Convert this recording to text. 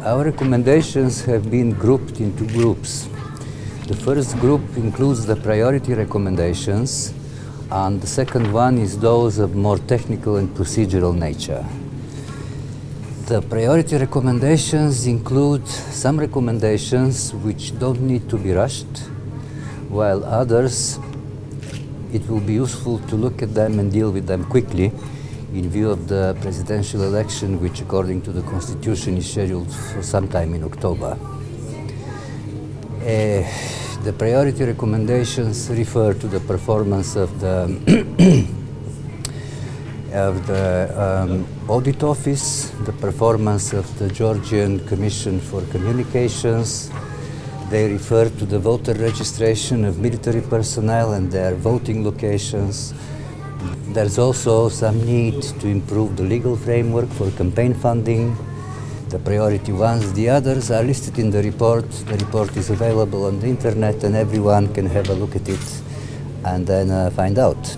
Our recommendations have been grouped into groups. The first group includes the priority recommendations, and the second one is those of more technical and procedural nature. The priority recommendations include some recommendations which don't need to be rushed, while others, it will be useful to look at them and deal with them quickly in view of the presidential election, which according to the Constitution is scheduled for sometime in October. The priority recommendations refer to the performance of the Audit Office, the performance of the Georgian Commission for Communications. They refer to the voter registration of military personnel and their voting locations. There's also some need to improve the legal framework for campaign funding. The priority ones, the others are listed in the report. The report is available on the internet and everyone can have a look at it and then find out.